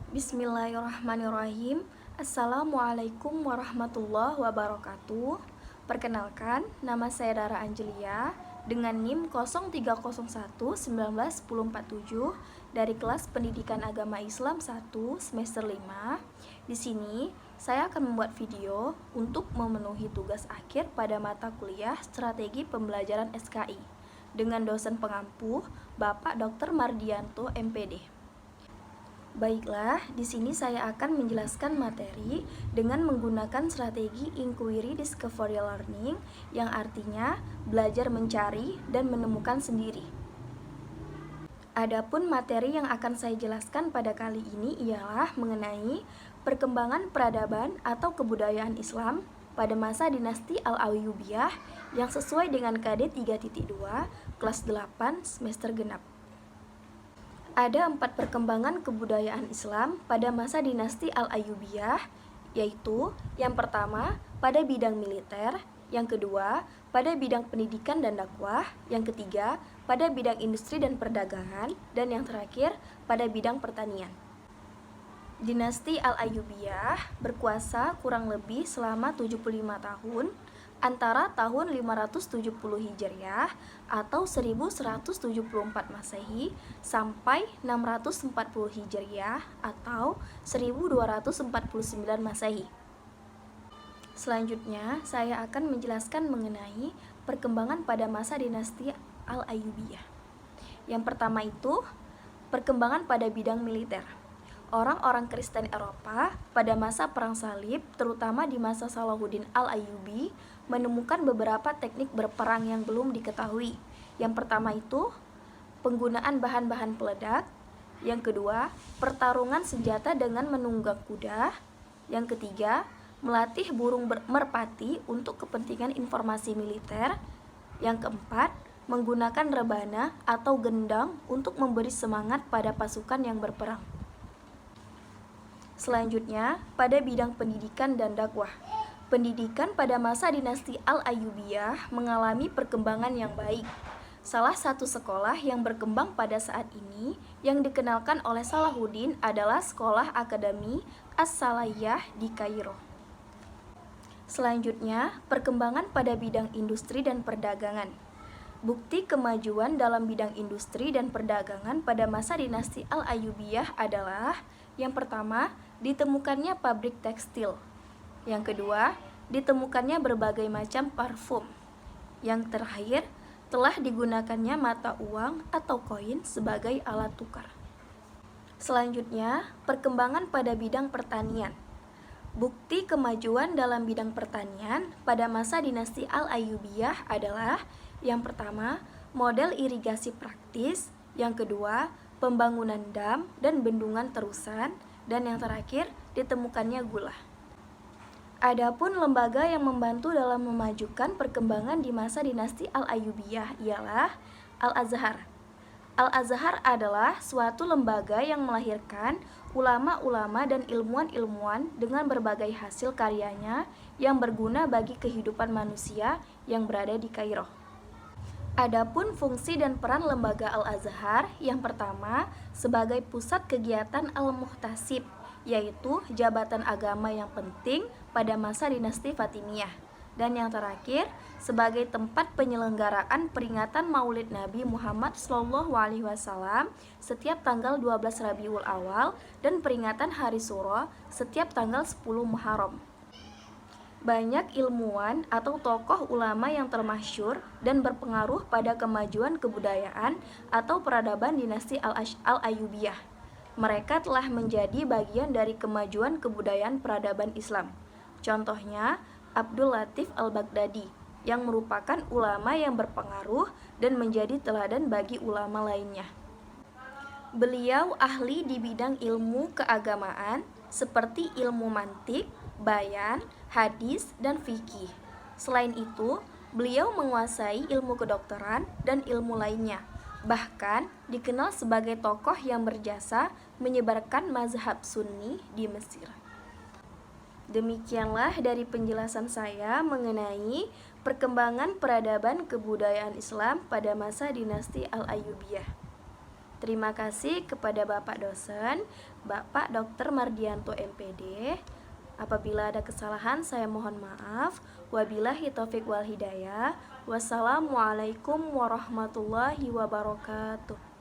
Bismillahirrahmanirrahim. Assalamualaikum warahmatullahi wabarakatuh. Perkenalkan, nama saya Dara Angelia dengan NIM 0301191047 dari kelas Pendidikan Agama Islam 1 semester 5. Di sini saya akan membuat video untuk memenuhi tugas akhir pada mata kuliah Strategi Pembelajaran SKI dengan dosen pengampu Bapak Dr. Mardianto MPD. Baiklah, di sini saya akan menjelaskan materi dengan menggunakan strategi Inquiry Discovery Learning yang artinya belajar mencari dan menemukan sendiri. Adapun materi yang akan saya jelaskan pada kali ini ialah mengenai perkembangan peradaban atau kebudayaan Islam pada masa dinasti Al-Ayyubiyah yang sesuai dengan KD 3.2 kelas 8 semester genap. Ada 4 perkembangan kebudayaan Islam pada masa dinasti Al-Ayyubiyah, yaitu yang pertama pada bidang militer, yang kedua pada bidang pendidikan dan dakwah, yang ketiga pada bidang industri dan perdagangan, dan yang terakhir pada bidang pertanian. Dinasti Al-Ayyubiyah berkuasa kurang lebih selama 75 tahun antara tahun 570 Hijriah atau 1174 Masehi sampai 640 Hijriah atau 1249 Masehi. Selanjutnya, saya akan menjelaskan mengenai perkembangan pada masa dinasti Al-Ayyubiyah. Yang pertama itu, perkembangan pada bidang militer. Orang-orang Kristen Eropa pada masa Perang Salib, terutama di masa Salahuddin Al-Ayyubi, menemukan beberapa teknik berperang yang belum diketahui. Yang pertama itu, penggunaan bahan-bahan peledak. Yang kedua, pertarungan senjata dengan menunggang kuda. Yang ketiga, melatih burung merpati untuk kepentingan informasi militer. Yang keempat, menggunakan rebana atau gendang untuk memberi semangat pada pasukan yang berperang. Selanjutnya, pada bidang pendidikan dan dakwah. Pendidikan pada masa dinasti Al-Ayyubiyah mengalami perkembangan yang baik. Salah satu sekolah yang berkembang pada saat ini yang dikenalkan oleh Salahuddin adalah Sekolah Akademi As-Salahyah di Kairo. Selanjutnya, perkembangan pada bidang industri dan perdagangan. Bukti kemajuan dalam bidang industri dan perdagangan pada masa dinasti Al-Ayyubiyah adalah yang pertama, ditemukannya pabrik tekstil. Yang kedua, ditemukannya berbagai macam parfum. Yang terakhir, telah digunakannya mata uang atau koin sebagai alat tukar. Selanjutnya, perkembangan pada bidang pertanian. Bukti kemajuan dalam bidang pertanian pada masa dinasti Al-Ayyubiyah adalah yang pertama, model irigasi praktis, yang kedua, pembangunan dam dan bendungan terusan, dan yang terakhir, ditemukannya gula. Adapun lembaga yang membantu dalam memajukan perkembangan di masa dinasti Al-Ayyubiyah ialah Al-Azhar. Al-Azhar adalah suatu lembaga yang melahirkan ulama-ulama dan ilmuwan-ilmuwan dengan berbagai hasil karyanya yang berguna bagi kehidupan manusia yang berada di Kairo. Adapun fungsi dan peran lembaga Al-Azhar, yang pertama sebagai pusat kegiatan Al-Muhtasib, yaitu jabatan agama yang penting pada masa dinasti Fatimiyah. Dan yang terakhir, sebagai tempat penyelenggaraan peringatan Maulid Nabi Muhammad SAW setiap tanggal 12 Rabiul Awal dan peringatan Hari Syuro setiap tanggal 10 Muharram. Banyak ilmuwan atau tokoh ulama yang termasyhur dan berpengaruh pada kemajuan kebudayaan atau peradaban dinasti Al-Ayyubiyah. Mereka telah menjadi bagian dari kemajuan kebudayaan peradaban Islam. Contohnya, Abdul Latif Al-Baghdadi yang merupakan ulama yang berpengaruh dan menjadi teladan bagi ulama lainnya. Beliau ahli di bidang ilmu keagamaan seperti ilmu mantik, bayan, hadis, dan fikih. Selain itu, beliau menguasai ilmu kedokteran dan ilmu lainnya. Bahkan dikenal sebagai tokoh yang berjasa menyebarkan mazhab Sunni di Mesir. Demikianlah dari penjelasan saya mengenai perkembangan peradaban kebudayaan Islam pada masa dinasti Al-Ayyubiyah. Terima kasih kepada Bapak dosen, Bapak Dr. Mardianto MPD. Apabila ada kesalahan, saya mohon maaf. Wabillahi taufiq wal hidayah. Wassalamualaikum warahmatullahi wabarakatuh.